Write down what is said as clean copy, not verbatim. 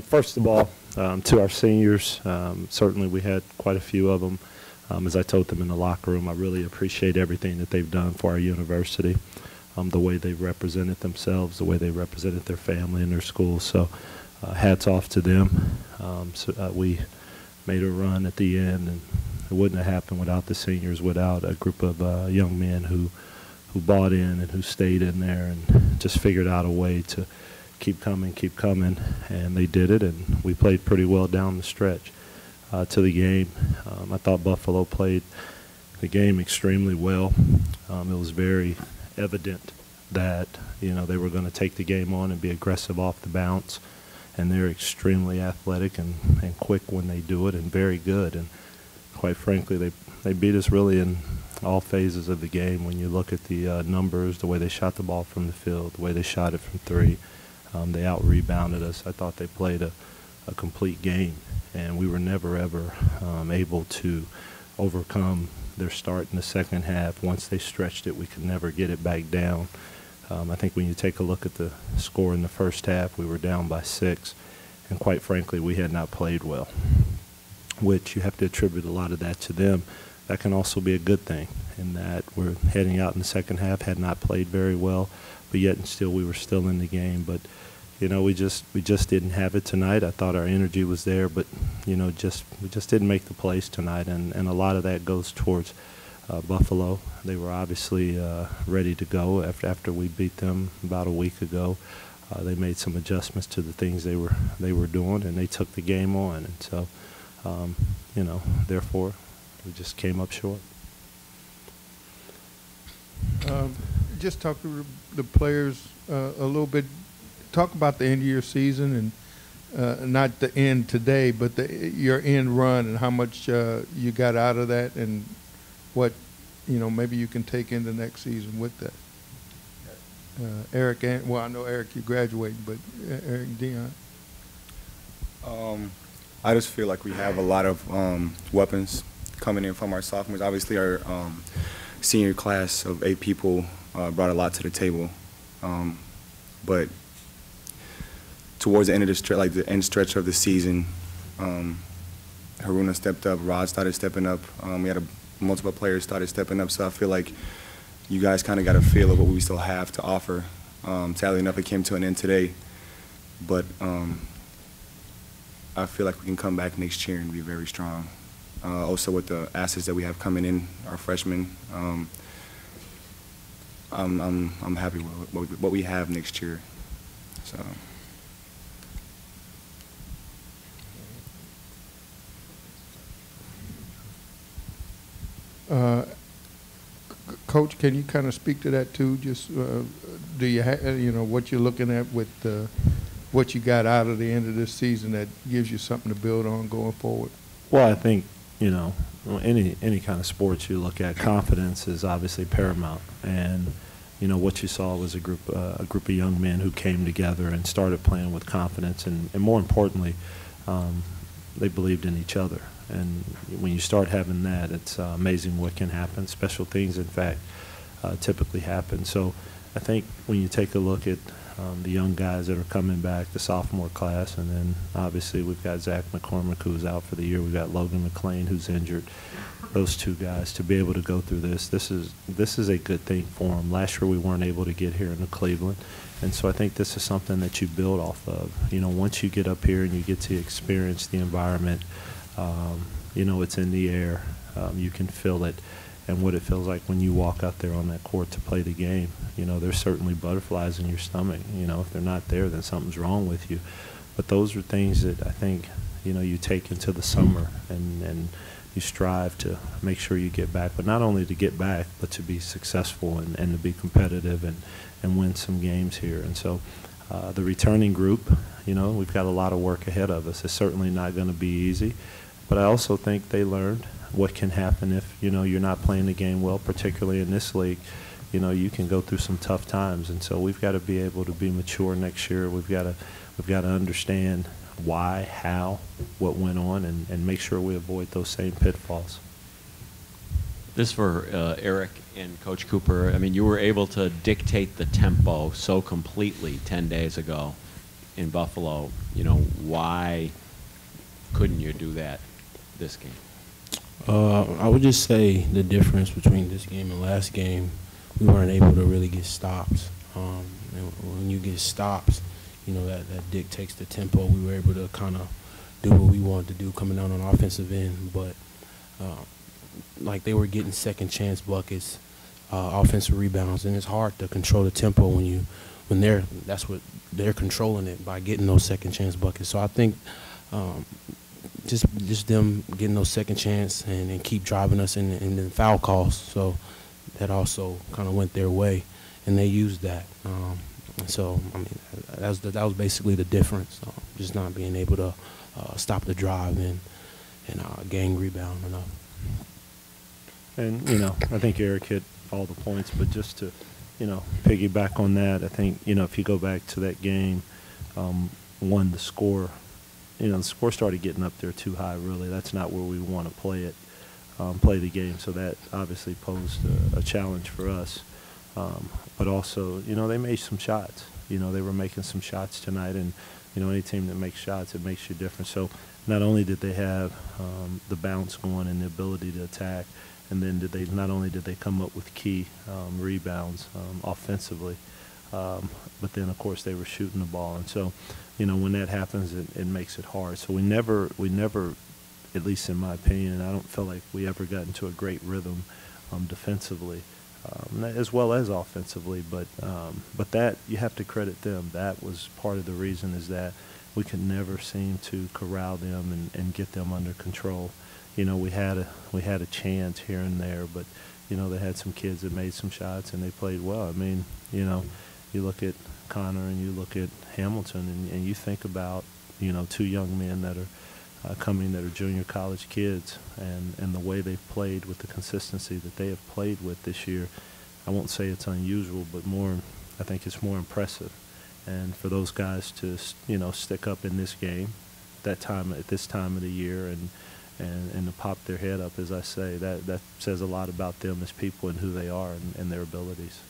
First of all, to our seniors, certainly we had quite a few of them. As I told them in the locker room, I really appreciate everything that they've done for our university, the way they've represented themselves, the way they represented their family and their school. So hats off to them. We made a run at the end, and it wouldn't have happened without the seniors, without a group of young men who bought in and who stayed in there and just figured out a way to keep coming, and they did it, and we played pretty well down the stretch to the game. I thought Buffalo played the game extremely well. It was very evident that, they were going to take the game on and be aggressive off the bounce, and they're extremely athletic and quick when they do it, and very good. And quite frankly, they beat us really in all phases of the game. When you look at the numbers, the way they shot the ball from the field, the way they shot it from three, they out-rebounded us. I thought they played a complete game, and we were never, ever able to overcome their start in the second half. Once they stretched it, we could never get it back down. I think when you take a look at the score in the first half, we were down by 6, and quite frankly, we had not played well, which you have to attribute a lot of that to them. That can also be a good thing in that we're heading out in the second half, had not played very well, but yet and still we were still in the game. But we just didn't have it tonight. I thought our energy was there, but we just didn't make the plays tonight, and a lot of that goes towards Buffalo. They were obviously ready to go after we beat them about a week ago. They made some adjustments to the things they were doing, and they took the game on, and so therefore we just came up short. Just talk to the players a little bit. Talk about the end of your season, and not the end today, but your end run, and how much you got out of that, and what maybe you can take into next season with that. Eric, I know Eric, you're graduating, but Eric, Dion. I just feel like we have a lot of weapons coming in from our sophomores. Obviously, our senior class of 8 people brought a lot to the table, but towards the end of the end stretch of the season, Haruna stepped up, Rod started stepping up. We had multiple players started stepping up, so I feel like you guys kind of got a feel of what we still have to offer. Sadly enough, it came to an end today, but I feel like we can come back next year and be very strong. Also with the assets that we have coming in, our freshmen, I'm happy with what we have next year. So. Coach, can you kind of speak to that too? Just do you what you're looking at with what you got out of the end of this season that gives you something to build on going forward? Well, I think any kind of sports you look at, confidence is obviously paramount, and what you saw was a group of young men who came together and started playing with confidence, and more importantly, they believed in each other. And when you start having that, it's amazing what can happen. Special things, in fact, typically happen. So I think when you take a look at the young guys that are coming back, the sophomore class, and then obviously we've got Zach McCormick, who's out for the year. We've got Logan McLean, who's injured. Those 2 guys, to be able to go through this is a good thing for them. Last year we weren't able to get here into Cleveland, and so I think this is something that you build off of. Once you get up here and you get to experience the environment, it's in the air. You can feel it, and what it feels like when you walk out there on that court to play the game. There's certainly butterflies in your stomach. If they're not there, then something's wrong with you. But those are things that I think you take into the summer, and you strive to make sure you get back. But not only to get back, but to be successful and to be competitive and win some games here. And so the returning group, we've got a lot of work ahead of us. It's certainly not going to be easy. But I also think they learned what can happen if, you're not playing the game well, particularly in this league. You can go through some tough times, and so we've got to be able to be mature next year. We've got to understand why, how, what went on, and make sure we avoid those same pitfalls. This for Eric and Coach Cooper. I mean, you were able to dictate the tempo so completely 10 days ago. in Buffalo, you know, why couldn't you do that this game? I would just say the difference between this game and last game, we weren't able to really get stops. And when you get stops, you know, that dictates the tempo. We were able to kind of do what we wanted to do coming out on the offensive end, but like they were getting second chance buckets, offensive rebounds, and it's hard to control the tempo when that's what they're controlling it by getting those second chance buckets. So I think just them getting those second chance and keep driving us in the foul calls. So that also kind of went their way, and they used that. So I mean that was basically the difference. Just not being able to stop the drive and gang rebound enough. And, you know, I think Eric hit all the points, but just to, you know, piggyback on that, I think, you know, if you go back to that game, the score, you know, the score started getting up there too high, really. That's not where we want to play it, play the game. So that obviously posed a challenge for us. But also, you know, they made some shots. You know, they were making some shots tonight, and, you know, any team that makes shots, it makes you different. So not only did they have the bounce going and the ability to attack, and then not only did they come up with key rebounds offensively, but then, of course, they were shooting the ball. And so, you know, when that happens, it makes it hard. So we never, at least in my opinion, I don't feel like we ever got into a great rhythm defensively, as well as offensively. But that, you have to credit them. That was part of the reason, is that we could never seem to corral them and get them under control. You know, we had a chance here and there, but, you know, they had some kids that made some shots and they played well. I mean, you know, you look at Connor and you look at Hamilton and you think about, you know, two young men that are coming, that are junior college kids, and the way they've played with the consistency that they have played with this year. I won't say it's unusual, but I think it's more impressive. And for those guys to, you know, stick up in this game, at this time of the year, and to pop their head up, as I say, that says a lot about them as people and who they are and their abilities.